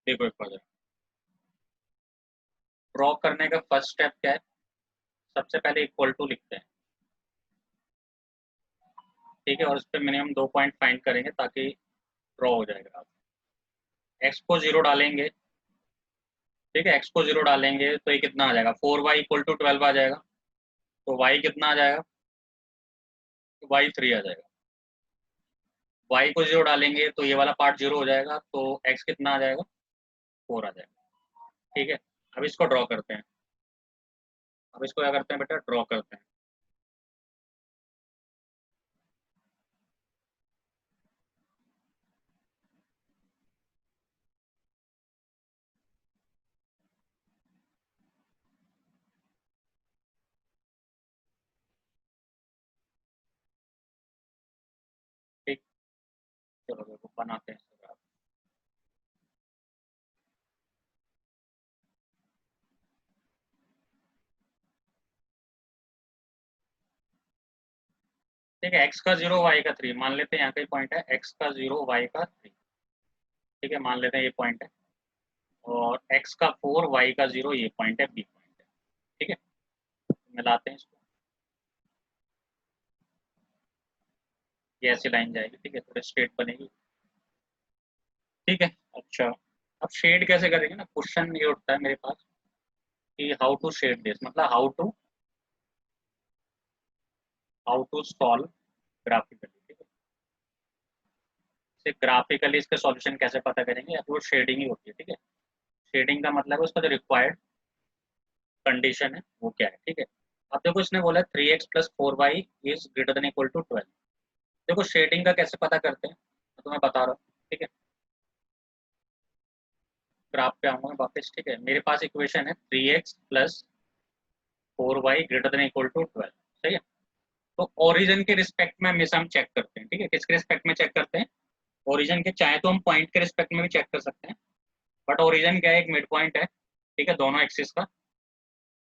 देखो एक बार ड्रॉ करने का फर्स्ट स्टेप क्या है। सबसे पहले इक्वल टू लिखते हैं, ठीक है, और उस पर मिनिमम 2 पॉइंट फाइंड करेंगे ताकि ड्रॉ हो जाएगा। एक्स को जीरो डालेंगे, ठीक है, एक्स को जीरो डालेंगे तो ये कितना आ जाएगा, 4y इक्वल टू 12 आ जाएगा। तो y कितना आ जाएगा, y 3 आ जाएगा। y को जीरो डालेंगे तो ये वाला पार्ट जीरो हो जाएगा, तो x कितना आ जाएगा, 4 आ जाएगा। ठीक है, अब इसको ड्रॉ करते हैं। अब इसको क्या करते हैं बेटा, ड्रॉ करते हैं। ठीक, चलो देखो बनाते हैं इसका graph। ठीक है, x का 0 y का 3 मान लेते हैं, यहाँ का पॉइंट है x का 0 y का 3। ठीक है, मान लेते हैं ये पॉइंट है, और x का 4 y का 0 ये पॉइंट है, बी पॉइंट है। ठीक है, मिलाते हैं इसको, ये ऐसी लाइन जाएगी, ठीक है, थोड़ी स्ट्रेट बनेगी। ठीक है, अच्छा, अब शेड कैसे करेंगे ना, क्वेश्चन ये उठता है मेरे पास कि हाउ टू शेड दिस, मतलब हाउ टू सॉल्व ग्राफिकली। ठीक है, इसे ग्राफिकली इसके सॉल्यूशन कैसे पता करेंगे, या तो वो शेडिंग ही होती है। ठीक है, शेडिंग का मतलब है उसका जो रिक्वायर्ड कंडीशन है वो क्या है। ठीक है, अब देखो इसने बोला 3x plus 4y is greater than equal to 12। देखो शेडिंग का कैसे पता करते हैं, तो मैं बता रहा हूँ। ठीक है, ग्राफ पे आऊंगा मैं वापस। ठीक है, मेरे पास इक्वेशन है 3x plus 4y greater than equal to 12। सही है, तो ओरिजिन के रिस्पेक्ट में हमेशा हम चेक करते हैं। ठीक है, किसके रिस्पेक्ट में चेक करते हैं, ओरिजिन के, चाहे तो हम पॉइंट के रिस्पेक्ट में भी चेक कर सकते हैं, बट ओरिजिन क्या है, एक मिड पॉइंट है। ठीक है, दोनों एक्सिस का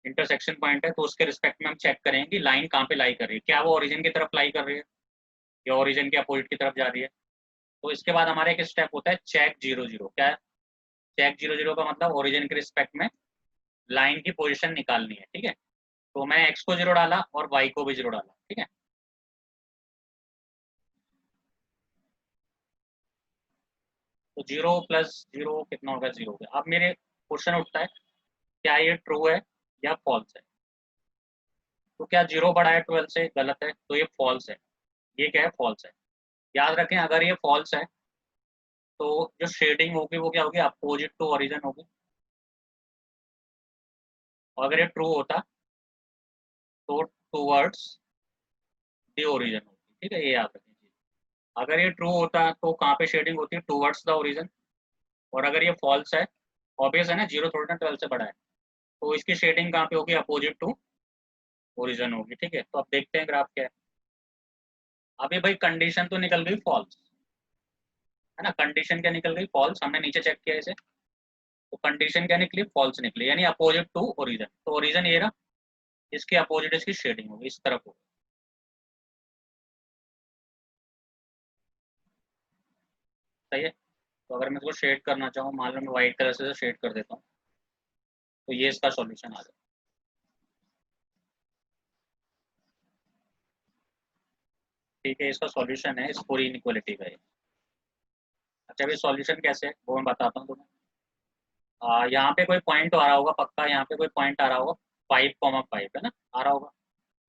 इंटरसेक्शन पॉइंट है, तो उसके रिस्पेक्ट में हम चेक करेंगे कि लाइन कहाँ पे लाई कर रही है, क्या वो ओरिजिन की तरफ लाई कर रही है या ओरिजिन के अपोजिट की तरफ जा रही है। तो इसके बाद हमारा एक स्टेप होता है चेक 0 0। क्या है चेक 0 0 का मतलब, ओरिजिन के रिस्पेक्ट में लाइन की पोजीशन निकालनी है। ठीक है, तो मैं एक्स को 0 डाला और वाई को भी 0 डाला। ठीक है, तो 0 + 0 कितना होगा, 0 हो गया। अब मेरे क्वेश्चन उठता है, क्या ये ट्रू है या फॉल्स है। तो क्या 0 बड़ा है 12 से, गलत है, तो ये फॉल्स है। ये क्या है, फॉल्स है। याद रखें, अगर ये फॉल्स है तो जो शेडिंग होगी वो क्या होगी, अपोजिट टू ओरिजिन होगी। और अगर ये ट्रू होता तो टूवर्ड्स द ओरिजिन होगी। ठीक है, ये याद रखें चीज़। अगर ये ट्रू होता तो कहाँ पे शेडिंग होती है, टूवर्ड्स द ओरिजिन। और अगर ये फॉल्स है, ऑब्वियस है ना, 0 थोड़ी ना 12 से बड़ा है, तो इसकी शेडिंग कहाँ पे होगी, अपोजिट टू ओरिजिन होगी। ठीक है, तो अब देखते हैं ग्राफ क्या है। अभी भाई कंडीशन तो निकल गई फॉल्स, है ना, कंडीशन क्या निकल गई, फॉल्स। हमने नीचे चेक किया इसे, तो कंडीशन क्या निकली, फॉल्स निकली, यानी अपोजिट टू ओरिजिन। तो ओरिजिन ये रहा, इसके अपोजिट इसकी शेडिंग होगी, इस तरफ होगी। सही है, तो अगर मैं इसको शेड करना चाहूँ, मान लो मैं व्हाइट कलर से शेड कर देता हूँ, तो ये इसका सॉल्यूशन आ जाए। ठीक है, इसका सॉल्यूशन है इस पूरी इनइक्वालिटी का ये। अच्छा, अभी सॉल्यूशन कैसे है वो मैं बताता हूँ तुम्हें। यहाँ पे कोई पॉइंट आ रहा होगा पक्का, यहाँ पे कोई पॉइंट आ रहा होगा, 5,5 है ना, आ रहा होगा।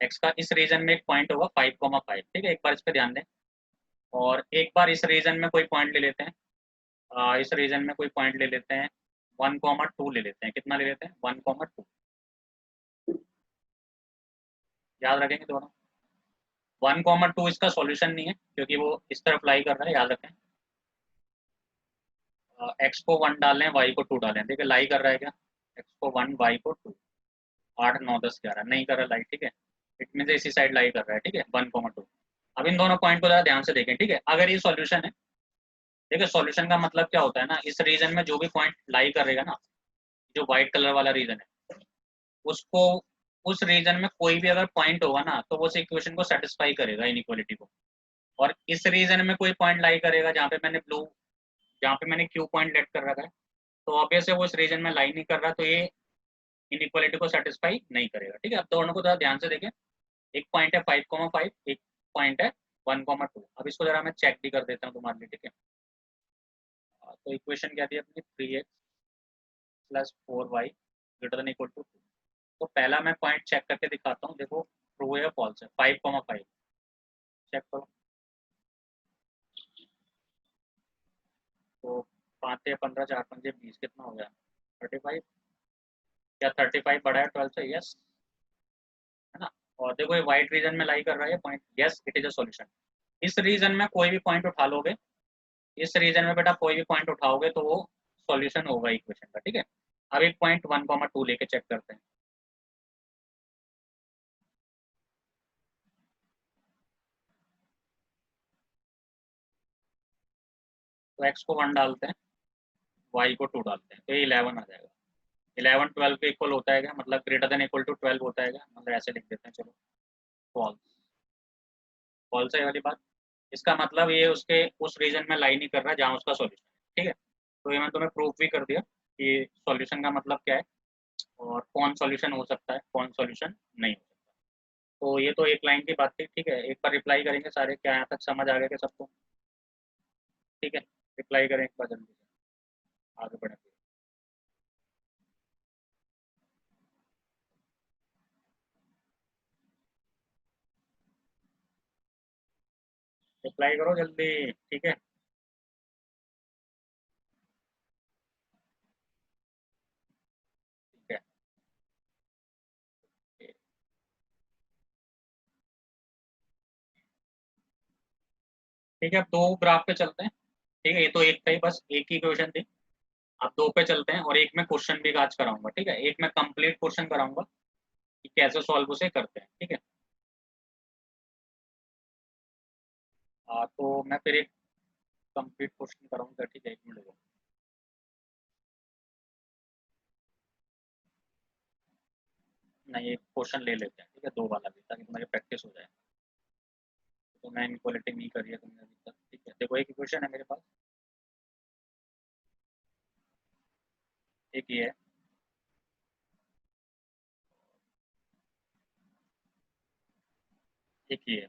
एक्स का इस रीजन में एक पॉइंट होगा 5,5। ठीक है, एक बार इस पे ध्यान दें। और एक बार इस रीजन में कोई पॉइंट ले लेते हैं, इस रीजन में कोई पॉइंट ले लेते हैं, 1,2 ले लेते हैं। कितना ले लेते हैं, 1,2। याद रखेंगे दोनों। 1,2 इसका सॉल्यूशन नहीं है क्योंकि वो इस तरफ लाई कर रहा है, याद रखें। एक्स को 1 डालें, वाई को 2 डालें। देखिए लाई कर रहा है क्या, एक्स को 1 वाई को 2, 8 9 10 11 नहीं कर रहा लाई। ठीक है, इट मीन इसी साइड लाई कर रहा है। ठीक है, 1,2। अब इन दोनों पॉइंट को जरा ध्यान से देखें। ठीक है, अगर ये सॉल्यूशन है, देखिए सॉल्यूशन का मतलब क्या होता है ना, इस रीजन में जो भी पॉइंट लाई करेगा ना, जो व्हाइट कलर वाला रीजन है, उसको, उस रीजन में कोई भी अगर पॉइंट होगा ना, तो वो उस इक्वेशन को सेटिस्फाई करेगा, इनइक्वालिटी को। और इस रीजन में कोई पॉइंट लाई करेगा जहाँ पे मैंने ब्लू, जहाँ पे मैंने क्यू पॉइंट लेट कर रखा है, तो ऑब्वियस है वो इस रीजन में लाई नहीं कर रहा, तो ये इनइक्वालिटी को सेटिस्फाई नहीं करेगा। ठीक है, अब दोनों को जरा ध्यान से देखें, एक पॉइंट है 5,5, एक पॉइंट है 1,2। अब इसको जरा मैं चेक भी कर देता हूँ तुम्हारे लिए। ठीक है, तो इक्वेशन क्या थी अपनी, 3x plus 4y greater than equal to 2। तो पहला मैं पॉइंट चेक करके दिखाता हूँ, देखो ट्रू है या फॉल्स है। 5,5 चेक करो, तो 5 या 15, 4 5 20, कितना हो गया 35। क्या 35 बड़ा है 12 से? यस, है ना। और देखो ये वाइट रीजन में लाई कर रहा है point, yes it is a solution. इस रीजन में कोई भी पॉइंट उठा लोगे, इस रीजन में बेटा कोई भी पॉइंट उठाओगे तो वो सॉल्यूशन होगा इक्वेशन का। ठीक है, अब एक पॉइंट 1,2 लेके चेक करते हैं। तो x को 1 डालते हैं, y को 2 डालते हैं, तो ये 11 आ जाएगा। 11 12 के इक्वल होता है क्या, मतलब ग्रेटर देन इक्वल टू 12 होता है क्या, मतलब ऐसे लिख देते हैं। चलो फॉल्स, फॉल्स है वाली बात। इसका मतलब ये उसके उस रीजन में लाई नहीं कर रहा जहाँ उसका सॉल्यूशन है। ठीक है, तो ये मैंने तुम्हें प्रूफ भी कर दिया कि सॉल्यूशन का मतलब क्या है और कौन सॉल्यूशन हो सकता है, कौन सॉल्यूशन नहीं हो सकता। तो ये तो एक लाइन की बात थी। ठीक है, एक बार रिप्लाई करेंगे सारे, क्या यहाँ तक समझ आ गया क्या सबको? ठीक है, रिप्लाई करें एक बार जल्दी से, आगे बढ़ें। रिप्लाई करो जल्दी, ठीक है। ठीक है, ठीक है, अब दो ग्राफ पे चलते हैं। ठीक है, ये तो एक था ही, बस एक ही क्वेश्चन थी। अब दो पे चलते हैं, और एक में क्वेश्चन भी आज कराऊंगा। ठीक है, एक में कंप्लीट क्वेश्चन कराऊंगा कि कैसे सॉल्व उसे करते हैं। ठीक है, तो मैं फिर एक कंप्लीट क्वेश्चन कराऊंगा। ठीक है, एक मिनट रुको। नहीं, एक क्वेश्चन ले लेते हैं, ठीक है, दो वाला भी, ताकि तुम्हारी प्रैक्टिस हो जाए। तो मैं इनक्वालिटी नहीं करी है तुमने अभी तक। ठीक है, देखो एक क्वेश्चन है मेरे पास, एक ये है, एक ये है,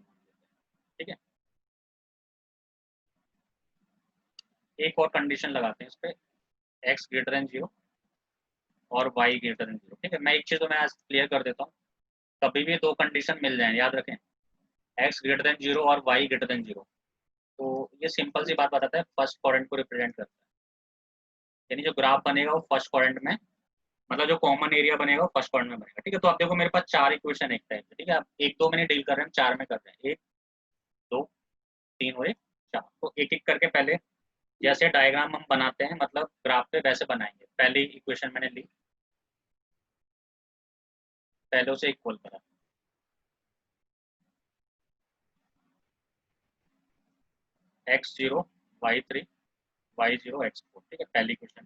ठीक है। एक और कंडीशन लगाते हैं इस पे, एक्स ग्रेटर देन 0 और वाई ग्रेटर देन 0। ठीक है, मैं एक चीज़ तो मैं आज क्लियर कर देता हूँ, कभी भी दो कंडीशन मिल जाए याद रखें, एक्स ग्रेटर देन 0 और वाई ग्रेटर देन 0, तो ये सिंपल सी बात बताता है, फर्स्ट क्वाड्रेंट को रिप्रेजेंट करता है। यानी जो ग्राफ बनेगा वो फर्स्ट क्वाड्रेंट में, मतलब जो कॉमन एरिया बनेगा वो फर्स्ट क्वाड्रेंट में बनेगा। ठीक है, तो अब देखो मेरे पास चार इक्वेशन एक टाइप है। ठीक है, अब एक दो में नहीं डील कर रहे हैं, चार में कर रहे हैं, एक दो तीन और एक चार। तो एक एक करके पहले जैसे डायग्राम हम बनाते हैं, मतलब ग्राफ पे, वैसे बनाएंगे। पहली इक्वेशन मैंने ली, पहले से इक्वल करा, x0 y3 y0 x4। ठीक है, पहली equation.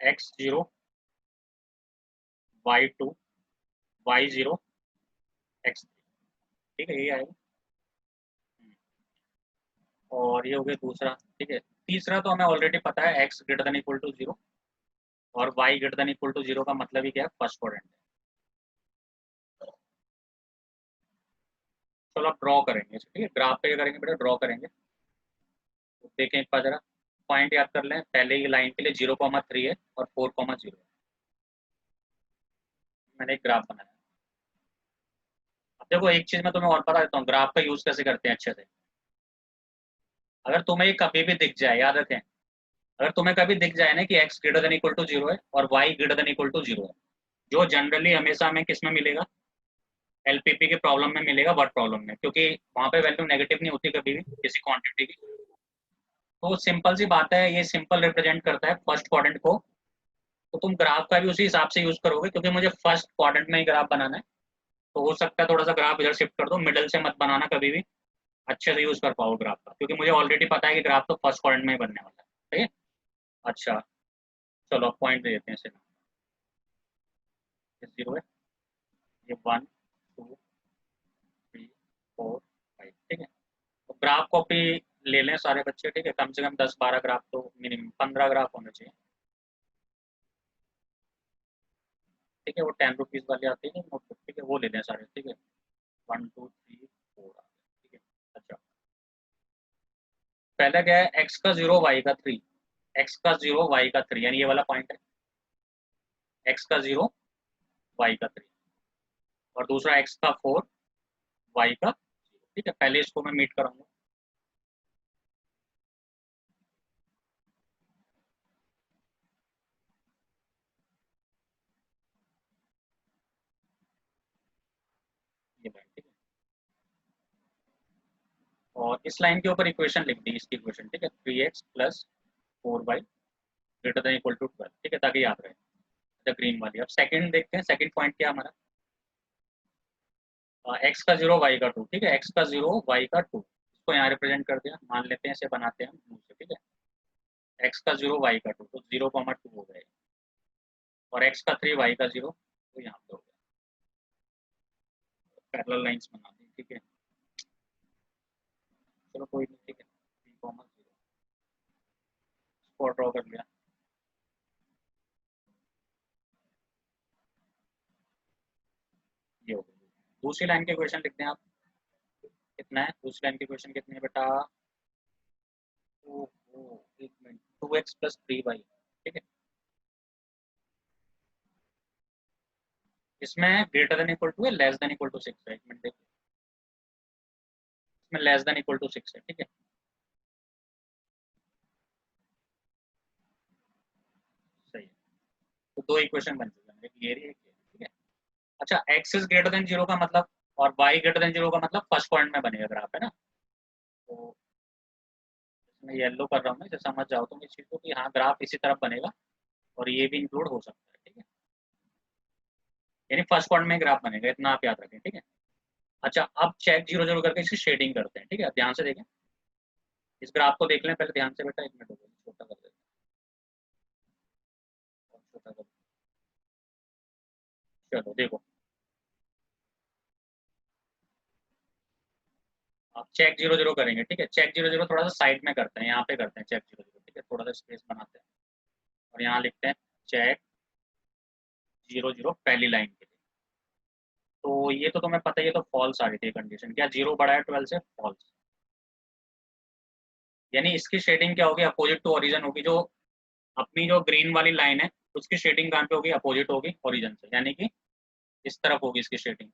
x0 y2 y0 x3। ठीक है, ये आएगा। और ये हो गया दूसरा। ठीक है, तीसरा तो हमें ऑलरेडी पता है, x greater than equal to 0 और y greater than equal to 0 का मतलब ही क्या है, फर्स्ट क्वाड्रेंट है। चलो अब ड्रॉ करेंगे, ठीक है, ग्राफ पे क्या करेंगे बेटा, ड्रॉ करेंगे। तो देखें एक बार जरा, पॉइंट याद कर लें, पहले की लाइन के लिए 0,3 है और 4,0 है। मैंने एक ग्राफ बनाया। अब देखो एक चीज मैं तुम्हें और बता देता हूँ, ग्राफ का यूज कैसे करते हैं अच्छे से। अगर तुम्हें ये कभी भी दिख जाए, याद रखें, अगर तुम्हें कभी दिख जाए ना कि x greater than equal to 0 है और y greater than equal to 0 है, जो जनरली हमेशा हमें किस में मिलेगा, एलपीपी के प्रॉब्लम में मिलेगा, वर्ड प्रॉब्लम में, क्योंकि वहां पे वैल्यू नेगेटिव नहीं होती कभी भी किसी क्वांटिटी की। तो सिंपल सी बात है, ये सिंपल रिप्रेजेंट करता है फर्स्ट क्वाड्रेंट को। तो तुम ग्राफ का भी उसी हिसाब से यूज करोगे, क्योंकि मुझे फर्स्ट क्वाड्रेंट में ही ग्राफ बनाना है। तो हो सकता है थोड़ा सा ग्राफ इधर शिफ्ट कर दो, मिडल से मत बनाना कभी भी, अच्छे से यूज कर पाओ ग्राफ का, क्योंकि मुझे ऑलरेडी पता है कि ग्राफ तो फर्स्ट क्वाड्रेंट में ही बनने वाला है। ठीक है, अच्छा, चलो अब पॉइंट दे देते हैं इसे। ये 0 है, ये 1 2 3 ग्राफ कॉपी ले लें सारे बच्चे, ठीक है, कम से कम 10-12 ग्राफ तो मिनिमम 15 ग्राफ होने चाहिए, ठीक है। वो 10 रुपीज़ वाली आती है ना नोटबुक, ठीक है, वो ले लें सारे, ठीक है। 1 2 3 4, ठीक है। अच्छा, पहला क्या है, x का 0 y का 3, x का 0 y का 3, यानी ये वाला पॉइंट है, x का 0 y का 3, और दूसरा x का 4 y का 0, ठीक है। पहले इसको मैं मीट कराऊंगा, ये लाइन, ठीक है। और इस लाइन के ऊपर इक्वेशन लिख दी, इसकी इक्वेशन, ठीक है, 3x plus 4y greater than equal to 12, ठीक है, ताकि याद रहे। अच्छा, ग्रीन वाली। अब सेकंड देखते हैं, सेकंड पॉइंट क्या हमारा, x का 0 y का 2, ठीक है, x का 0 y का 2, इसको यहाँ रिप्रेजेंट कर दिया, मान लेते हैं इसे बनाते हैं हम से, ठीक है। x का 0 y का 2, तो 0,2 हो गए, और x का 3 y का 0, तो यहाँ पे हो गया। पैरेलल लाइंस बना दी, ठीक है। चलो कोई नहीं, ठीक है, 3,0 इसको ड्रॉ कर लिया। ये हो गया। दूसरी लाइन के क्वेश्चन लिखते हैं आप, कितना है दूसरी लाइन के क्वेश्चन, कितने हैं बेटा, एक मिनट, 2x प्लस 3y, ठीक है। इसमें ग्रेटर देन इक्वल टू है, लेस देन इक्वल टू 6 है, एक मिनट देखिए, इसमें लेस देन इक्वल टू 6 है, ठीक है। सही है, तो दो इक्वेशन बन चुके हैं, एक ये रही, एक ये, ठीक है। अच्छा, x इज ग्रेटर देन 0 का मतलब, और y ग्रेटर देन 0 का मतलब फर्स्ट पॉइंट में बनेगा ग्राफ, है ना। तो इसमें येलो कर रहा हूँ मैं, इसे समझ जाओ तुम इस चीज को कि हाँ ग्राफ इसी तरफ बनेगा, और ये भी इंक्लूड हो सकता है, ठीक है। यानी फर्स्ट पॉइंट में ग्राफ बनेगा, इतना आप याद रखें, ठीक है। अच्छा, अब चेक 0 0 करके इसकी शेडिंग करते हैं, ठीक है, ध्यान से देखें, इस ग्राफ को देख लें पहले ध्यान से बेटा, एक मिनट हो गया, छोटा कर देते हैं, और छोटा कर, चलो देखो, आप चेक 0 0 करेंगे, ठीक है। चेक 0 0 थोड़ा सा साइड में करते हैं, यहाँ पे करते हैं चेक 0 0, ठीक है, थोड़ा सा स्पेस बनाते हैं, और यहाँ लिखते हैं चेक 0 0 पहली लाइन के लिए। तो ये तो तुम्हें पता ही है, तो फॉल्स आ रही थी कंडीशन, क्या 0 बड़ा है 12 से, फॉल्स। यानी इसकी शेडिंग क्या होगी, अपोजिट टू ओरिजिन होगी, जो अपनी जो ग्रीन वाली लाइन है उसकी शेडिंग कहाँ पे होगी, अपोजिट होगी ओरिजिन से, यानी कि इस तरफ होगी इसकी शेडिंग,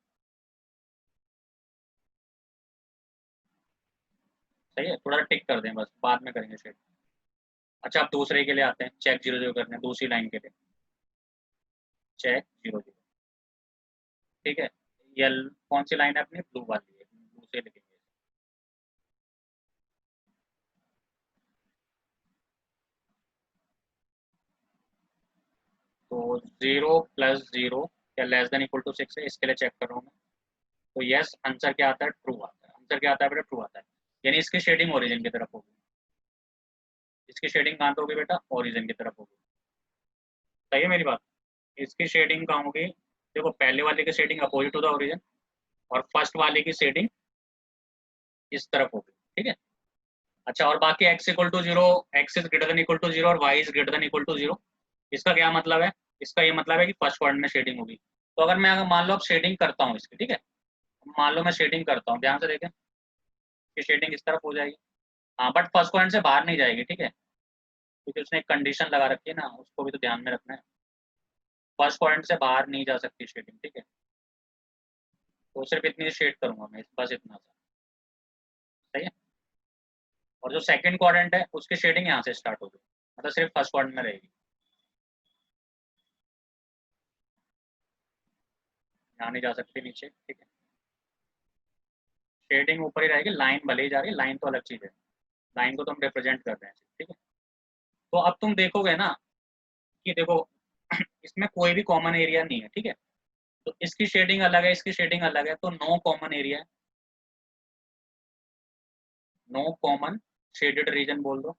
सही है। थोड़ा टिक कर दें बस, बाद में करेंगे शेड। अच्छा, अब दूसरे के लिए आते हैं, चेक 0 0 करने हैं, दूसरी लाइन के लिए चेक 0 0, ठीक है। ये कौन सी लाइन है अपनी, ब्लू वाली है, ब्लू से लिखेंगे। तो 0 + 0 क्या लेस देन इक्वल टू 6 है, इसके लिए चेक कर रहा हूँ मैं। तो यस, आंसर क्या आता है, ट्रू आता है, आंसर क्या आता है बेटा, ट्रू आता है। यानी इसकी शेडिंग ओरिजिन की तरफ होगी, इसकी शेडिंग कहाँ पे होगी बेटा, ओरिजिन की तरफ होगी, सही है मेरी बात। इसकी शेडिंग कहाँ होगी, देखो पहले वाले की shading opposite to the origin, और फर्स्ट वाले की शेडिंग इस तरफ होगी, ठीक है। अच्छा, और बाकी x = 0, x is greater than equal to 0 और y is greater than equal to 0, इसका क्या मतलब है, इसका ये मतलब है कि फर्स्ट पॉइंट में शेडिंग होगी। तो अगर मैं, अगर मान लो अब शेडिंग करता हूँ इसकी, ठीक है, मान लो मैं शेडिंग करता हूँ, ध्यान से देखें कि शेडिंग इस तरफ हो जाएगी, हाँ, बट फर्स्ट पॉइंट से बाहर नहीं जाएगी, ठीक है, क्योंकि उसने एक कंडीशन लगा रखी है ना, उसको भी तो ध्यान में रखना है, फर्स्ट पॉइंट से बाहर नहीं जा सकती शेडिंग, ठीक है। तो सिर्फ इतनी शेड करूंगा मैं, बस इतना सा, सही है। और जो सेकंड क्वाड्रेंट है उसकी शेडिंग यहाँ से स्टार्ट होगी, मतलब सिर्फ फर्स्ट क्वाड्रेंट में रहेगी, यहाँ नहीं जा सकती नीचे, ठीक है। शेडिंग ऊपर ही रहेगी, लाइन भले ही जा रही है, लाइन तो अलग चीज है, लाइन को तो हम रिप्रेजेंट कर रहे हैं, ठीक है। तो अब तुम देखोगे ना कि देखो इसमें कोई भी कॉमन एरिया नहीं है, ठीक है। तो इसकी शेडिंग अलग है, इसकी शेडिंग अलग है, तो नो कॉमन एरिया है, नो कॉमन शेडेड रीजन बोल दो,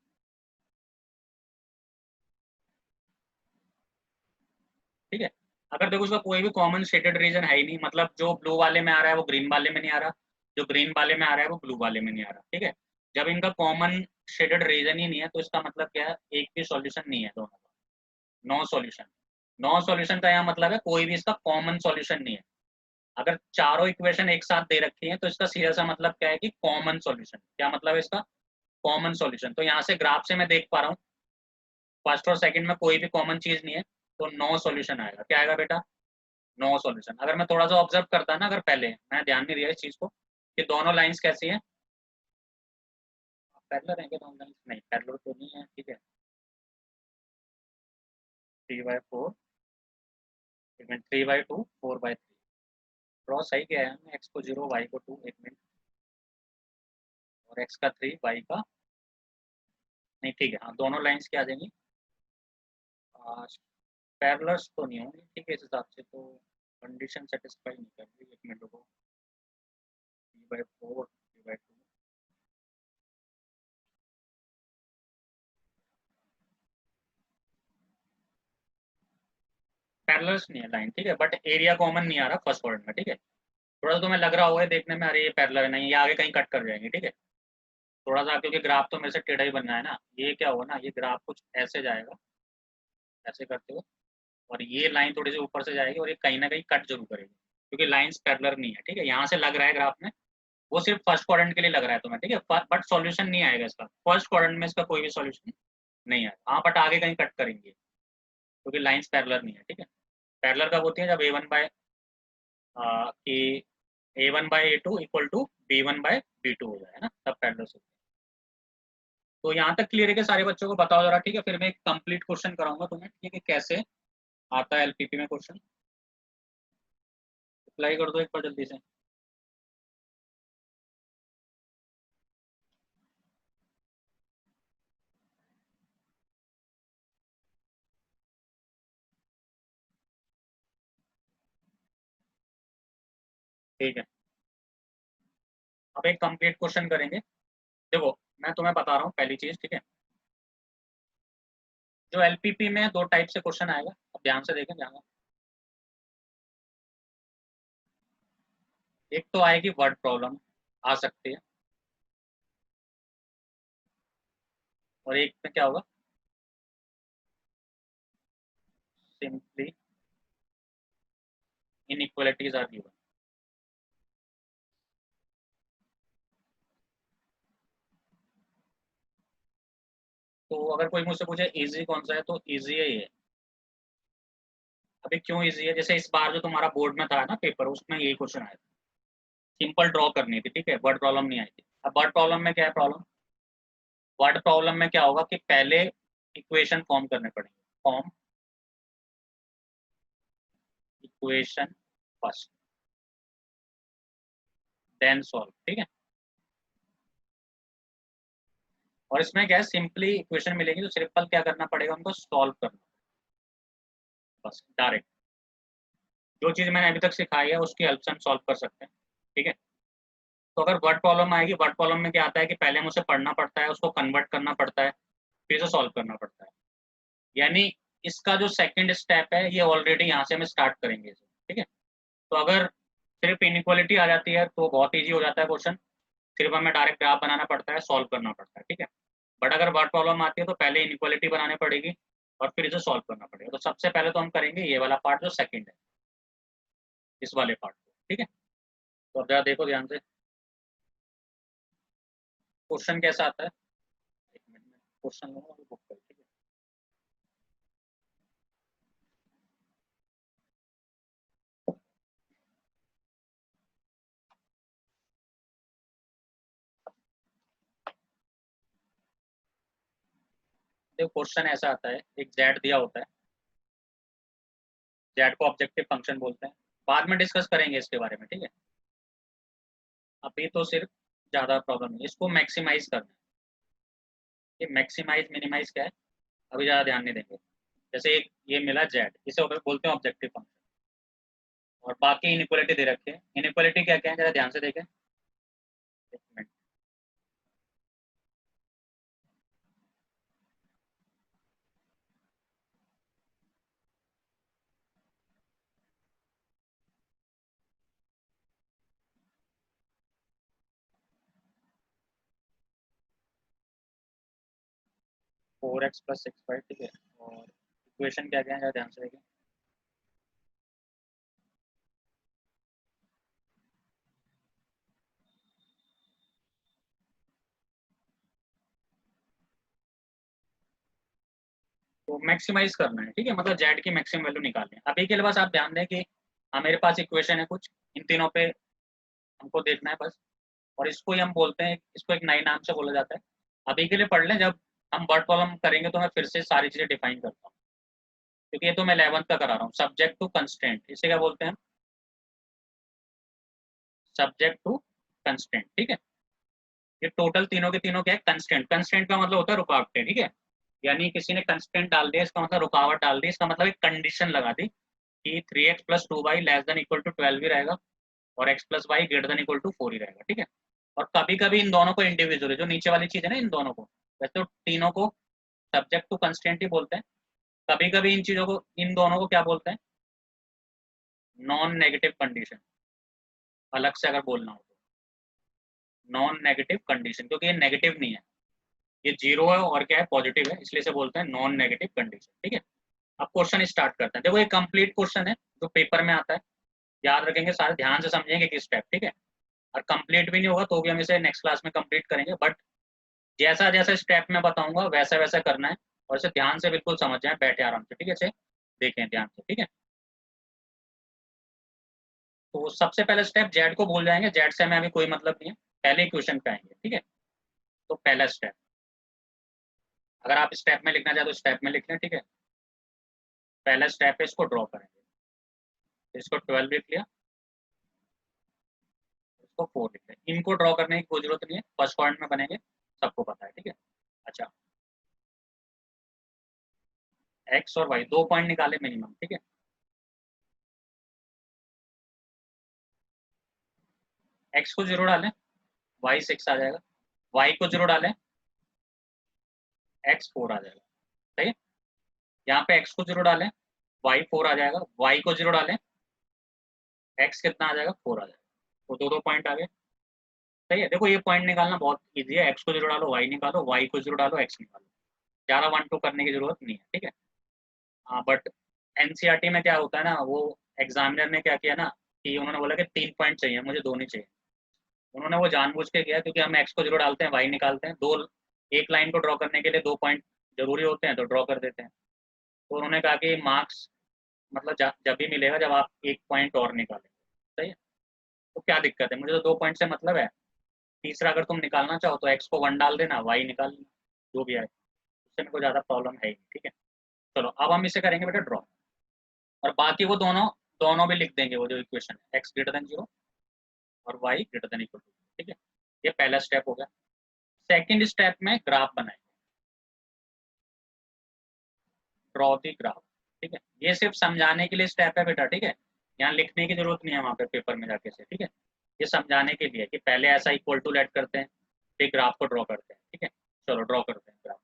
ठीक है। अगर देखो उसका कोई भी कॉमन शेडेड रीजन है ही नहीं, मतलब जो ब्लू वाले में आ रहा है वो ग्रीन वाले में नहीं आ रहा, जो ग्रीन वाले में आ रहा है वो ब्लू वाले में नहीं आ रहा, ठीक है। जब इनका कॉमन शेडेड रीजन ही नहीं है तो इसका मतलब क्या है, एक भी सॉल्यूशन नहीं है दोनों का, नो सॉल्यूशन। नो सॉल्यूशन का यहाँ मतलब है कोई भी इसका कॉमन सॉल्यूशन नहीं है। अगर चारों इक्वेशन एक साथ दे रखी है तो इसका सीधा सा मतलब क्या है कि कॉमन सॉल्यूशन। क्या मतलब है इसका, कॉमन सॉल्यूशन। तो यहाँ से ग्राफ से मैं देख पा रहा हूँ फर्स्ट और सेकंड में कोई भी कॉमन चीज नहीं है, तो नो सॉल्यूशन आएगा। क्या आएगा बेटा, नो सॉल्यूशन। अगर मैं थोड़ा सा ऑब्जर्व करता ना, अगर पहले मैं ध्यान नहीं दिया इस चीज को कि दोनों लाइंस कैसी हैं, पैरेलल है क्या दोनों लाइंस, नहीं पैरेलल तो नहीं है, ठीक है। 3/4, 3/2, 4/3, ड्रॉ सही किया है हमने, एक्स को 0 वाई को 2, एक मिनट, और एक्स का 3 वाई का नहीं, ठीक है हाँ, दोनों लाइंस क्या आ जाएंगी, पैरेलल्स तो नहीं होंगी, ठीक है। इस हिसाब से तो कंडीशन सेटिस्फाई नहीं कर रही, एक मिनट को, 3/4, 3/2, पैरेलल्स नहीं है लाइन, ठीक है, बट एरिया कॉमन नहीं आ रहा फर्स्ट क्वाड्रेंट में, ठीक है। थोड़ा सा तुम्हें लग रहा होगा देखने में, अरे ये पैरेलल है, नहीं ये आगे कहीं कट कर जाएंगे, ठीक है। थोड़ा सा, क्योंकि ग्राफ तो मेरे से टेढ़ा ही बनना है ना, ये क्या होगा ना, ये ग्राफ कुछ ऐसे जाएगा, ऐसे करते हुए, और ये लाइन थोड़ी सी ऊपर से जाएगी और ये कहीं ना कहीं कट जरूर करेगी, क्योंकि लाइंस पैरेलल नहीं है, ठीक है। यहाँ से लग रहा है ग्राफ में, वो सिर्फ फर्स्ट क्वाड्रेंट के लिए लग रहा है तुम्हें, ठीक है, बट सॉल्यूशन नहीं आएगा इसका, फर्स्ट क्वाड्रेंट में इसका कोई भी सॉल्यूशन नहीं आएगा। हाँ बट आगे कहीं कट करेंगे, क्योंकि लाइंस पैरेलल नहीं है, ठीक है। पैरेलल कब होती है, जब कि A1/A2 इक्वल टू B1/B2 हो जाए, है ना, तब पैरेलल होती है। तो यहाँ तक क्लियर है कि सारे बच्चों को बताओ जरा, ठीक है। फिर मैं एक कंप्लीट क्वेश्चन कराऊंगा तुम्हें, ठीक है, कैसे आता है एलपीपी में क्वेश्चन। अप्लाई कर दो एक बार जल्दी से। ठीक है, अब एक कंप्लीट क्वेश्चन करेंगे। देखो मैं तुम्हें बता रहा हूँ पहली चीज, ठीक है। जो एलपीपी में दो टाइप से क्वेश्चन आएगा, अब ध्यान से देखें ध्यान। एक तो आएगी वर्ड प्रॉब्लम, आ सकती है, और एक में क्या होगा, सिंपली इनइक्वालिटीज आर गिवन। तो अगर कोई मुझसे पूछे इजी कौन सा है, तो इजी है ये। अभी क्यों इजी है, जैसे इस बार जो तुम्हारा बोर्ड में था ना पेपर, उसमें यही क्वेश्चन आया था, सिंपल ड्रॉ करनी थी, ठीक है, वर्ड प्रॉब्लम नहीं आई थी। अब वर्ड प्रॉब्लम में क्या है प्रॉब्लम, वर्ड प्रॉब्लम में क्या होगा कि पहले इक्वेशन फॉर्म करने पड़ेंगे, form equation first, then solve, ठीक है। और इसमें क्या है, सिंपली इक्वेशन मिलेगी तो सिंपल क्या करना पड़ेगा, उनको सॉल्व करना, बस डायरेक्ट। जो चीज मैंने अभी तक सिखाई है उसकी हेल्प से हम सॉल्व कर सकते हैं, ठीक है। तो अगर वर्ड प्रॉब्लम आएगी, वर्ड प्रॉब्लम में क्या आता है कि पहले मुझे पढ़ना पड़ता है, उसको कन्वर्ट करना पड़ता है, फिर से सॉल्व करना पड़ता है। यानी इसका जो सेकंड स्टेप है ये ऑलरेडी यहाँ से हम स्टार्ट करेंगे, ठीक है। तो अगर सिर्फ इनइक्वालिटी आ जाती है तो बहुत ईजी हो जाता है क्वेश्चन, सिर्फ हमें डायरेक्ट ग्राफ बनाना पड़ता है, सॉल्व करना पड़ता है, ठीक है। बट अगर वर्ड प्रॉब्लम आती है तो पहले इनइक्वालिटी बनानी पड़ेगी और फिर इसे सॉल्व करना पड़ेगा। तो सबसे पहले तो हम करेंगे ये वाला पार्ट जो सेकंड है, इस वाले पार्ट को, ठीक है। तो अब जरा देखो ध्यान से, क्वेश्चन कैसा आता है, एक मिनट में क्वेश्चन लूंगा बुक कर, ठीक है। देखो क्वेश्चन ऐसा आता है, एक जेड दिया होता है, जेड को ऑब्जेक्टिव फंक्शन बोलते हैं, बाद में डिस्कस करेंगे इसके बारे में, ठीक है। अभी तो सिर्फ ज्यादा प्रॉब्लम नहीं, इसको मैक्सिमाइज करना है। ये मैक्सिमाइज मिनिमाइज क्या है, अभी ज्यादा ध्यान नहीं देंगे। जैसे एक ये मिला जेड, इसे बोलते हैं ऑब्जेक्टिव फंक्शन, और बाकी इनइक्वालिटी दे रखे हैं। इनइक्वालिटी क्या क्या है जरा ध्यान से देखें, एक मिनट। 4x प्लस 6y, ठीक है। और इक्वेशन क्या क्या है ध्यान से देखिए। तो मैक्सिमाइज करना है, ठीक है, मतलब जेड की मैक्सिमम वैल्यू निकालनी है। अभी के लिए बस आप ध्यान दें कि हाँ मेरे पास इक्वेशन है कुछ, इन तीनों पे हमको देखना है बस। और इसको ही हम बोलते हैं, इसको एक नए नाम से बोला जाता है। अभी के लिए पढ़ लें, जब हम वर्ड प्रॉब्लम करेंगे तो मैं फिर से सारी चीजें डिफाइन करता हूँ, क्योंकि ये तो मैं 11th का करा रहा हूँ। सब्जेक्ट टू कंस्टेंट, इसे क्या बोलते हैं? सब्जेक्ट टू कंस्टेंट, ठीक है। ये टोटल तीनों के तीनों क्या है? कंस्टेंट। कंस्टेंट का मतलब होता है रुकावटें, ठीक है। यानी किसी ने कंस्टेंट डाल दिया, इसका मतलब रुकावट डाल दी, इसका मतलब एक कंडीशन लगा दी कि 3x plus 2y less than equal to 12 भी रहेगा, और x plus y greater than equal to 4 ही रहेगा, ठीक है। और कभी कभी इन दोनों को इंडिविजुअली, जो नीचे वाली चीज है ना, इन दोनों को, वैसे तो तीनों को सब्जेक्ट टू कंस्टेंट ही बोलते हैं। कभी कभी इन चीजों को, इन दोनों को क्या बोलते हैं? नॉन नेगेटिव कंडीशन, अलग से अगर बोलना हो तो नॉन नेगेटिव कंडीशन, क्योंकि ये नेगेटिव नहीं है, ये जीरो है और क्या है? पॉजिटिव है, इसलिए से बोलते हैं नॉन नेगेटिव कंडीशन, ठीक है। अब क्वेश्चन स्टार्ट करते हैं। देखो ये कंप्लीट क्वेश्चन है जो पेपर में आता है, याद रखेंगे सारे, ध्यान से समझेंगे कि स्टेप, ठीक है। और कंप्लीट भी नहीं होगा तो भी हम इसे नेक्स्ट क्लास में कंप्लीट करेंगे, बट जैसा जैसा स्टेप में बताऊंगा वैसा वैसा करना है, और इसे ध्यान से बिल्कुल समझ जाए, बैठे आराम से, ठीक है। इसे देखें ध्यान से, ठीक है। तो सबसे पहले स्टेप जेड को भूल जाएंगे, जेड से हमें अभी कोई मतलब नहीं है, पहले ही क्वेश्चन पे आएंगे, ठीक है। तो पहला स्टेप, अगर आप स्टेप में लिखना चाहे तो स्टेप में लिख लें, ठीक है। पहला स्टेप है, इसको ड्रॉ करेंगे। इसको 12 लिख लिया, इसको 4 लिख लिया। इनको ड्रॉ करने की कोई जरूरत नहीं है, फर्स्ट पॉइंट में बनेंगे, सबको पता है, ठीक है। अच्छा, एक्स और वाई दो पॉइंट निकाले मिनिमम, ठीक है। एक्स को जीरो डालें, वाई 6 आ जाएगा। वाई को जीरो डालें, एक्स 4 आ जाएगा, सही है। यहाँ पे एक्स को जीरो डालें, वाई 4 आ जाएगा। वाई को जीरो डालें, एक्स कितना आ जाएगा? 4 आ जाएगा। तो दो दो पॉइंट आ गए, सही है। देखो ये पॉइंट निकालना बहुत ईजी है, एक्स को जीरो डालो, वाई निकालो, वाई को जीरो डालो, एक्स निकालो। ज़्यादा 1 2 करने की जरूरत नहीं है, ठीक है। हाँ बट एनसीईआरटी में क्या होता है ना, वो एग्जामिनर ने क्या किया ना, कि उन्होंने बोला कि 3 पॉइंट चाहिए, मुझे दो नहीं चाहिए। उन्होंने वो जानबूझ के किया, क्योंकि हम एक्स को जीरो डालते हैं, वाई निकालते हैं, दो, एक लाइन को ड्रॉ करने के लिए 2 पॉइंट जरूरी होते हैं, तो ड्रॉ कर देते हैं। तो उन्होंने कहा कि मार्क्स मतलब जब भी मिलेगा जब आप 1 पॉइंट और निकालेंगे, सही है। तो क्या दिक्कत है? मुझे तो 2 पॉइंट से मतलब है। तीसरा अगर तुम निकालना चाहो तो एक्स को 1 डाल देना, वाई निकाल लेना, जो भी आए, उससे मेरे को ज़्यादा प्रॉब्लम है ही नहीं, ठीक है। चलो अब हम इसे करेंगे बेटा ड्रॉ, और बाकी वो दोनों दोनों भी लिख देंगे, वो जो इक्वेशन है, एक्स ग्रेटर देन 0 और y greater than equal to, ठीक है। ये पहला स्टेप हो गया। सेकेंड स्टेप में ग्राफ बनाएंगे, ड्रॉ दी ग्राफ, ठीक है। ये सिर्फ समझाने के लिए स्टेप है बेटा, ठीक है। यहाँ लिखने की जरूरत नहीं है वहाँ पे पेपर में जाके से, ठीक है। ये समझाने के लिए कि पहले ऐसा इक्वल टू लेट करते हैं, फिर ग्राफ को ड्रॉ करते हैं, ठीक है। चलो ड्रॉ करते हैं ग्राफ।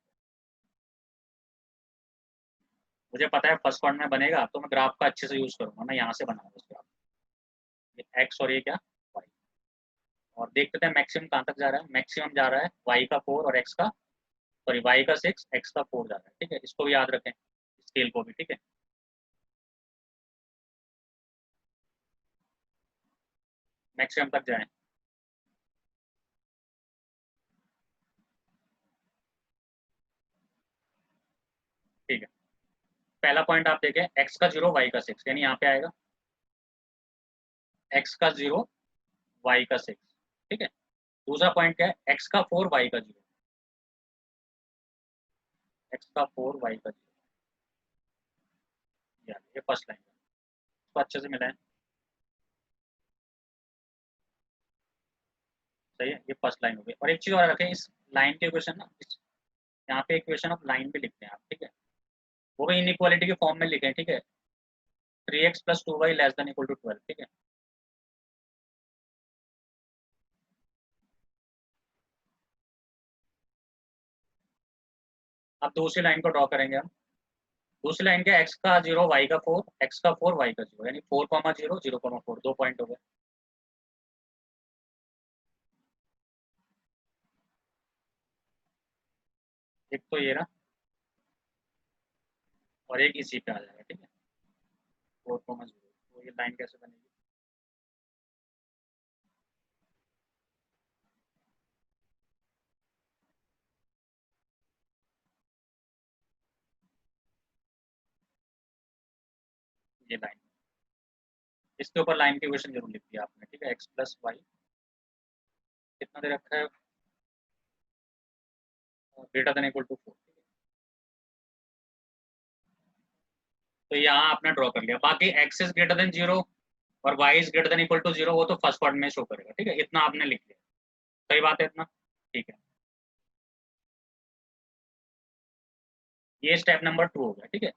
मुझे पता है फर्स्ट पॉइंट में बनेगा, तो मैं ग्राफ का अच्छे से यूज करूंगा, मैं यहाँ से बनाऊंगा उस ग्राफ। ये एक्स और ये क्या? वाई। और देखते हैं मैक्सिमम कहाँ तक जा रहा है। मैक्सिमम जा रहा है वाई का 4 और एक्स का, सॉरी वाई का 6, एक्स का 4 जा रहा है, ठीक है। इसको भी याद रखें, स्केल को भी, ठीक है। मैक्सिमम तक जाए, ठीक है। पहला पॉइंट आप देखें, एक्स का 0 वाई का 6, यानी यहाँ पे आएगा एक्स का 0 वाई का 6, ठीक है। दूसरा पॉइंट क्या है? एक्स का 4 वाई का 0, एक्स का 4 वाई का 0, ये फर्स्ट लाइन है। इसको अच्छे से मिलाएं, सही है। ये फर्स्ट लाइन हो गई। और एक चीज और रखें, इस लाइन के इक्वेशन ना, यहाँ पे इक्वेशन ऑफ लाइन भी लिखते हैं आप, ठीक है। वो भी इनइक्वालिटी के फॉर्म में लिखें, ठीक है। 3x plus 2y less than equal to 12, ठीक है। अब दूसरी लाइन को ड्रॉ करेंगे हम। दूसरी लाइन क्या? एक्स का 0 वाई का 4, एक्स का 4 वाई का 0, यानी 4,0 0,4, दो पॉइंट हो गए। एक तो ये रहा, और एक इसी पे आ जाएगा, ठीक है, 4,0। तो ये लाइन कैसे बनेगी? ये लाइन, इसके ऊपर लाइन की इक्वेशन जरूर लिख दिया आपने, ठीक है, एक्स प्लस वाई कितना दे रखा है, ग्रेटर देन इक्वल टू 4। तो यहाँ आपने ड्रॉ कर लिया, बाकी एक्स इज ग्रेटर देन 0 और y is greater than equal to 0, वो तो फर्स्ट पार्ट में शो करेगा, ठीक है, इतना आपने लिख लिया। सही बात है इतना, ठीक है। ये स्टेप नंबर 2 हो गया, ठीक है।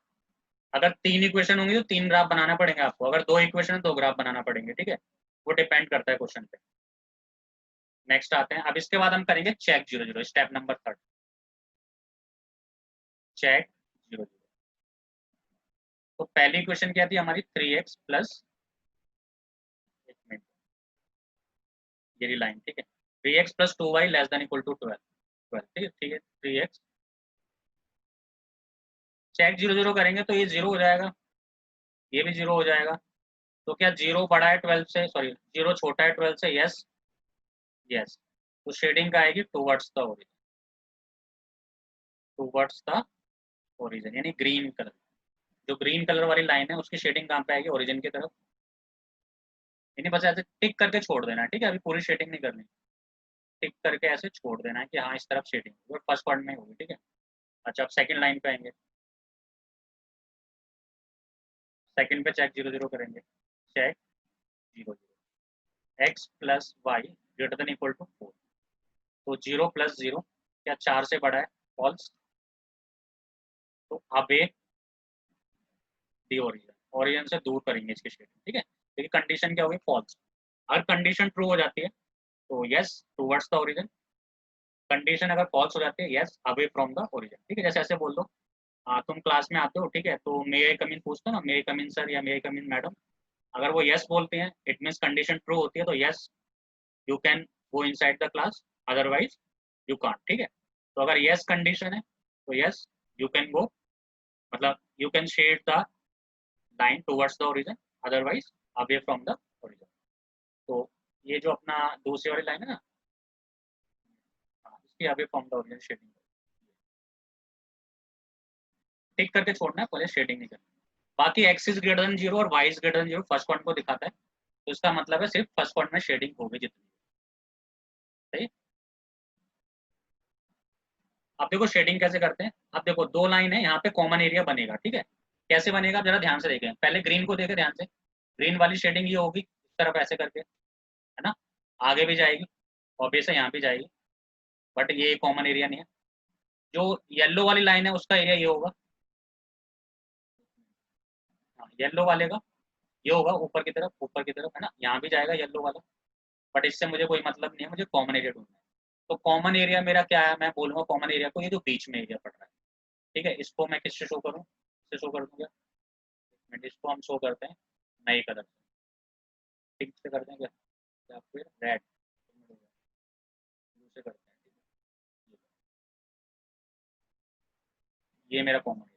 अगर 3 इक्वेशन होंगी तो 3 ग्राफ बनाना पड़ेंगे आपको, अगर 2 इक्वेशन है 2 ग्राफ बनाना पड़ेंगे, ठीक है, वो डिपेंड करता है क्वेश्चन पे। नेक्स्ट आते हैं, अब इसके बाद हम करेंगे चेक 0 0, स्टेप नंबर 3, चेक 0 0। तो पहली इक्वेशन क्या थी हमारी, 3x प्लस, एक मिनट, ये लाइन, ठीक है, 3x plus 2y less than equal to 12, ठीक है, ठीक है, 3x चेक 0 0 करेंगे तो ये 0 हो जाएगा, ये भी 0 हो जाएगा। तो क्या 0 बड़ा है 12 से, सॉरी 0 छोटा है 12 से, यस यस। तो शेडिंग का आएगी towards the origin, towards the origin यानी ग्रीन कलर, जो ग्रीन कलर वाली लाइन है उसकी शेडिंग कहाँ पे आएगी, ओरिजिन की तरफ। यानी बस ऐसे टिक करके छोड़ देना है, ठीक है, अभी पूरी शेडिंग नहीं करनी, टिक करके ऐसे छोड़ देना है कि हाँ इस तरफ शेडिंग फर्स्ट पॉइंट में होगी, ठीक है। अच्छा, अब सेकंड लाइन पे आएंगे, सेकंड पे चेक 0 0 करेंगे, check 0 0, x plus y greater than equal to 4। तो 0 प्लस 0 क्या 4 से बड़ा है, फॉल्स। तो अबे दी ओरिजिन, ओरिजिन से दूर करेंगे इसकी शेडिंग, ठीक है, क्योंकि कंडीशन क्या होगी, फॉल्स। अगर कंडीशन ट्रू हो जाती है तो yes towards the origin, condition अगर फॉल्स हो जाती है yes away from the origin, ठीक है। जैसे ऐसे बोल दो, तुम क्लास में आते हो, ठीक है, तो मे आई कम इन पूछते हो ना, मे आई कम इन सर या मे आई कम इन मैडम, अगर वो यस बोलते हैं इट मीन्स कंडीशन ट्रू होती है, तो yes you can go inside the class, otherwise you can't, ठीक है। तो अगर यस कंडीशन है तो यस यू कैन गो, मतलब you can shade the line towards the origin, otherwise away from the origin. तो ये जो अपना दूसरी वाली लाइन है ना, इसकी away from the origin shading, tick करके छोड़ना है, पहले शेडिंग नहीं करनी। बाकी एक्स इज ग्रेटर देन 0 और y is greater than 0 first point को दिखाता है, तो इसका मतलब है सिर्फ फर्स्ट पॉइंट में शेडिंग होगी जितनी, सही। अब देखो शेडिंग कैसे करते हैं, अब देखो दो लाइन है, यहाँ पे कॉमन एरिया बनेगा, ठीक है, कैसे बनेगा जरा ध्यान से देखें, पहले ग्रीन को देखें ध्यान से, ग्रीन वाली शेडिंग ये होगी इस तरफ ऐसे करके, है ना, आगे भी जाएगी ऑब्वियस है, यहाँ भी जाएगी, बट ये कॉमन एरिया नहीं है। जो येलो वाली लाइन है उसका एरिया ये होगा, हाँ येलो वाले का ये होगा ऊपर की तरफ, ऊपर की तरफ, है ना, यहाँ भी जाएगा येलो वाला, बट इससे मुझे कोई मतलब नहीं है, मुझे कॉमन एरिया ढूंढना है। तो कॉमन एरिया मेरा क्या है, मैं बोलूंगा कॉमन एरिया को, ये जो बीच में एरिया पड़ रहा है, ठीक है, इसको मैं किससे शो करूँ, इससे शो कर दूंगा, इसको हम शो करते हैं नए कलर से, पिंक से करते हैं क्या, या फिर रेड, ब्लू से करते हैं, ठीक है, ये मेरा कॉमन एरिया।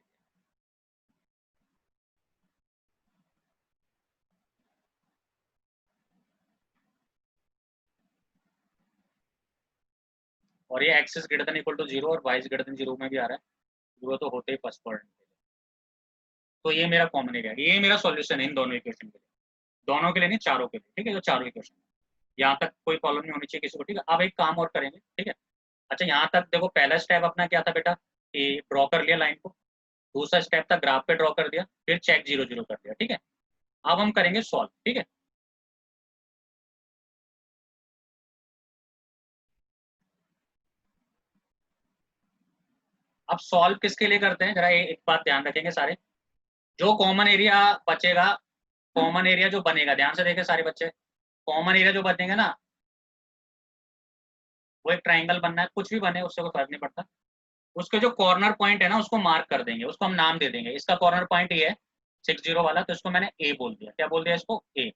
और ये x is greater than equal to 0 और वाई ग्रेटर देन 0 में भी आ रहा है, 0 तो होते ही फर्स्ट पॉइंट। तो ये मेरा कॉमन एरिया, ये मेरा सॉल्यूशन है इन दोनों इक्वेशन के लिए, दोनों के लिए नहीं चारों के लिए, ठीक है, जो चारों इक्वेशन, यहाँ तक कोई प्रॉब्लम नहीं होनी चाहिए किसी को, ठीक है। अब एक काम और करेंगे, ठीक है। अच्छा यहाँ तक देखो पहला स्टेप अपना क्या था बेटा, कि ड्रॉ कर लिया लाइन को, दूसरा स्टेप था ग्राफ पे ड्रॉ कर दिया, फिर चेक 0 0 कर दिया, ठीक है। अब हम करेंगे सॉल्व, ठीक है। अब सॉल्व किसके लिए करते हैं, जरा एक बात ध्यान रखेंगे सारे, जो कॉमन एरिया बचेगा, कॉमन एरिया जो बनेगा, ध्यान से देखें सारे बच्चे, कॉमन एरिया जो बनेगा ना, वो एक ट्राइंगल बनना है, कुछ भी बने उससे कोई फर्क नहीं पड़ता, उसके जो कॉर्नर पॉइंट है ना उसको मार्क कर देंगे, उसको हम नाम दे देंगे, इसका कॉर्नर पॉइंट ये है 6 0 वाला, तो इसको मैंने ए बोल दिया, क्या बोल दिया इसको, ए।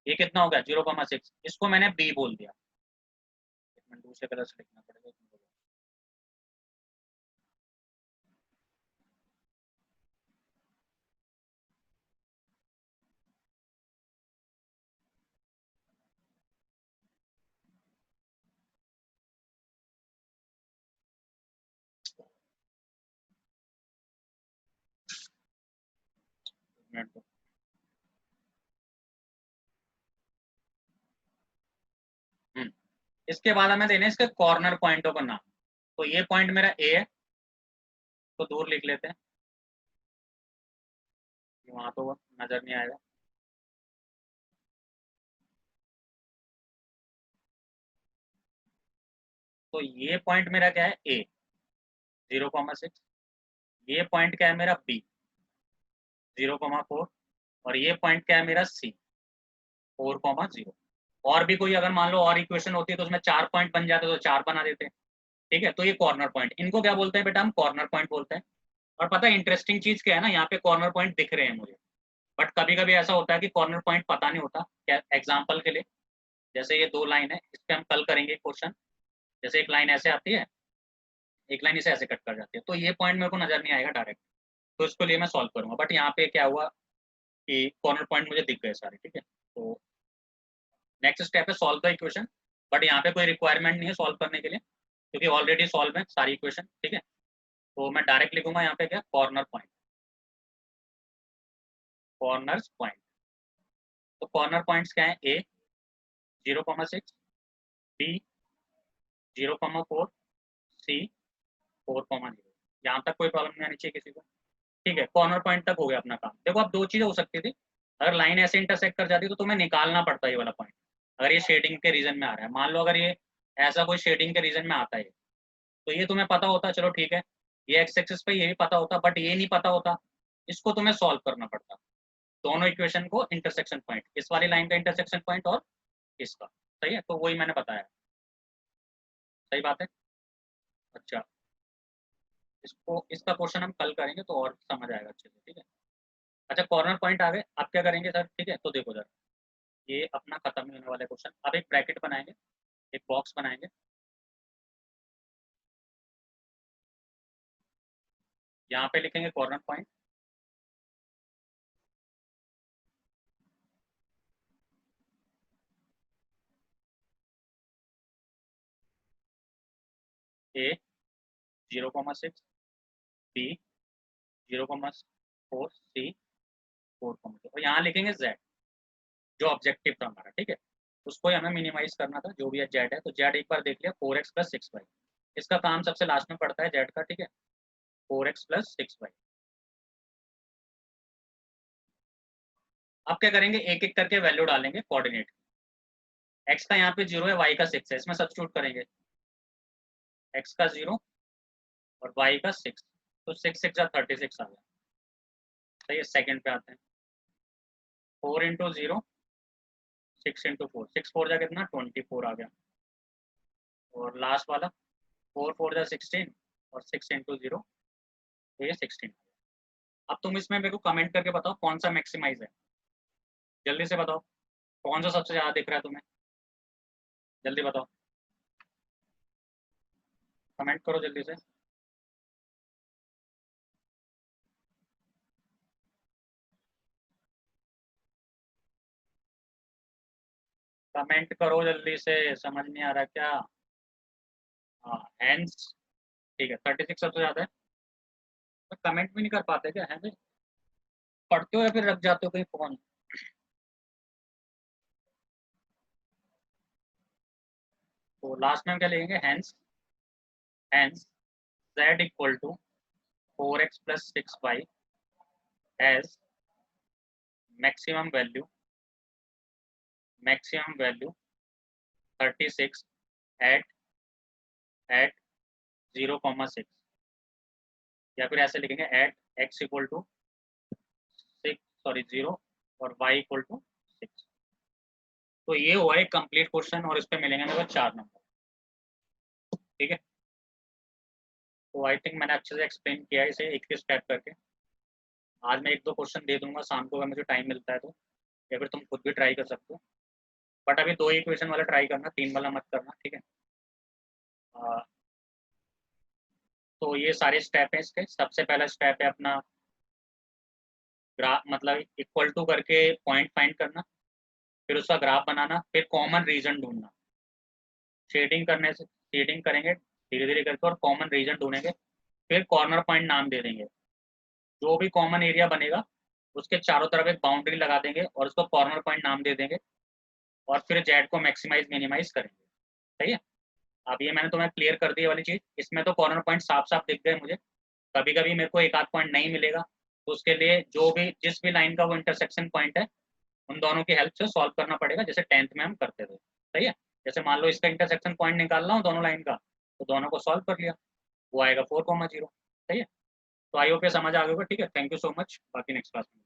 ये कितना हो गया 0,6, इसको मैंने बी बोल दिया, दूसरे कलर से लिखना पड़ेगा, मिनट दो। इसके बाद हमें देने इसके कॉर्नर पॉइंटों का नाम। तो ये पॉइंट मेरा ए है, तो दूर लिख लेते हैं, वहां तो वो नजर नहीं आएगा। तो ये पॉइंट मेरा क्या है, ए 0,6। ये पॉइंट क्या है मेरा, बी 0,4। और ये पॉइंट क्या है मेरा, सी 4,0। और भी कोई अगर मान लो और इक्वेशन होती है तो उसमें 4 पॉइंट बन जाते तो 4 बना देते हैं। ठीक है, तो ये कॉर्नर पॉइंट, इनको क्या बोलते हैं बेटा, हम कॉर्नर पॉइंट बोलते हैं। और पता है इंटरेस्टिंग चीज क्या है ना, यहाँ पे कॉर्नर पॉइंट दिख रहे हैं मुझे, बट कभी कभी ऐसा होता है कि कॉर्नर पॉइंट पता नहीं होता। क्या एग्जाम्पल के लिए, जैसे ये दो लाइन है, इस पे हम कल करेंगे क्वेश्चन। जैसे एक लाइन ऐसे आती है, एक लाइन इसे ऐसे कट कर जाती है, तो ये पॉइंट मेरे को नजर नहीं आएगा डायरेक्ट, तो इसको लिए मैं सॉल्व करूंगा। बट यहाँ पे क्या हुआ कि कॉर्नर पॉइंट मुझे दिख गए सारे। ठीक है, तो नेक्स्ट स्टेप है सॉल्व द इक्वेशन। बट यहाँ पे कोई रिक्वायरमेंट नहीं है सॉल्व करने के लिए, क्योंकि ऑलरेडी सॉल्व है सारी इक्वेशन। ठीक है, तो मैं डायरेक्ट लिखूंगा यहाँ पे क्या, कॉर्नर पॉइंट, कॉर्नर्स पॉइंट। तो कॉर्नर पॉइंट्स क्या है, ए 0,6, बी 0,4, सी 4,0। यहाँ तक कोई प्रॉब्लम नहीं आनी चाहिए किसी को। ठीक है, कॉर्नर पॉइंट तक हो गया अपना काम। देखो अब दो चीजें हो सकती थी, अगर लाइन ऐसे इंटरसेक्ट कर जाती तो तुम्हें निकालना पड़ता ये वाला पॉइंट। अगर ये शेडिंग के रीजन में आ रहा है, मान लो अगर ये ऐसा कोई शेडिंग के रीजन में आता है, तो ये तुम्हें पता होता, चलो ठीक है, ये एक्स एक्सिस पे ये भी पता होता, बट ये नहीं पता होता, इसको तुम्हें सॉल्व करना पड़ता। दोनों इक्वेशन को इंटरसेक्शन पॉइंट, इस वाली लाइन का इंटरसेक्शन पॉइंट और इसका। सही है, तो वही मैंने बताया। सही बात है। अच्छा, इसको इसका क्वेश्चन हम कल करेंगे तो और समझ आएगा अच्छे से। ठीक है, अच्छा कॉर्नर पॉइंट आ गए, आप क्या करेंगे सर, ठीक है, तो देखो सर, ये अपना खत्म नहीं होने वाला क्वेश्चन। अब एक ब्रैकेट बनाएंगे, एक बॉक्स बनाएंगे, यहाँ पे लिखेंगे कॉर्नर पॉइंट, ए 0,6, बी 0,4, सी 4,2, और यहाँ लिखेंगे जेड, जो ऑब्जेक्टिव था हमारा। ठीक है, उसको ही हमें मिनिमाइज करना था, जो भी है जेड है, तो जेड एक बार देख लिया 4x + 6y। इसका काम सबसे लास्ट में पड़ता है जेड का। ठीक है, 4x + 6y। अब क्या करेंगे, एक एक करके वैल्यू डालेंगे कोऑर्डिनेट। एक्स का यहाँ पे 0 है, वाई का 6 है, इसमें सब्स्टिट्यूट करेंगे, एक्स का 0 और वाई का 6, तो 6 6 36 आ गया। सही है, सेकंड पे आते हैं, 4 × 0 6 × 4, 6 4 जा कितना 24 आ गया। और लास्ट वाला 4 4 जा 16 और 6 × 0, तो ये 16। अब तुम इसमें मेरे को कमेंट करके बताओ कौन सा मैक्सिमाइज है, जल्दी से बताओ, कौन सा सबसे ज्यादा दिख रहा है तुम्हें, जल्दी बताओ, कमेंट करो जल्दी से। कमेंट करो जल्दी से, समझ नहीं आ रहा क्या। हाँ हैंस, ठीक है 36 सबसे ज्यादा है। तो कमेंट भी नहीं कर पाते क्या, है पढ़ते हो या फिर रख जाते हो कहीं फोन। तो लास्ट में हम क्या लिखेंगे, hence, hence z = 4x + 6y as maximum value, maximum value 36 at 0,6, या फिर ऐसे लिखेंगे एट x = 6, सॉरी 0 और y = 6। तो ये हुआ एक कंप्लीट क्वेश्चन, और इस पे मिलेंगे मेरे को 4 नंबर। ठीक है, तो आई थिंक मैंने अच्छे से एक्सप्लेन किया है इसे एक स्टेप करके। आज मैं एक दो क्वेश्चन दे दूंगा शाम को अगर मुझे टाइम मिलता है तो, या फिर तुम खुद भी ट्राई कर सकते हो। बट अभी 2 इक्वेशन वाला ट्राई करना, 3 वाला मत करना। ठीक है, आ, तो ये सारे स्टेप हैं इसके। सबसे पहला स्टेप है अपना ग्राफ, मतलब इक्वल टू करके पॉइंट फाइंड करना, फिर उसका ग्राफ बनाना, फिर कॉमन रीजन ढूंढना। शेडिंग करने से, शेडिंग करेंगे धीरे धीरे करके और कॉमन रीजन ढूंढेंगे, फिर कॉर्नर पॉइंट नाम दे देंगे। जो भी कॉमन एरिया बनेगा उसके चारों तरफ एक बाउंड्री लगा देंगे और उसको कॉर्नर पॉइंट नाम दे देंगे और फिर जेड को मैक्सिमाइज मिनिमाइज करेंगे। सही है। अब ये मैंने तुम्हें क्लियर कर दी वाली चीज। इसमें तो कॉर्नर पॉइंट साफ साफ दिख गए मुझे। कभी कभी मेरे को एक आध पॉइंट नहीं मिलेगा, तो उसके लिए जो भी जिस भी लाइन का वो इंटरसेक्शन पॉइंट है उन दोनों की हेल्प से सॉल्व करना पड़ेगा, जैसे 10th में हम करते थे। सही है। जैसे मान लो इसका इंटरसेक्शन पॉइंट निकालना हो दोनों लाइन का, तो दोनों को सॉल्व कर लिया, वो आएगा 4,0। सही है। तो आई होप ये समझ आ गया होगा। ठीक है, थैंक यू सो मच। बाकी नेक्स्ट क्लास में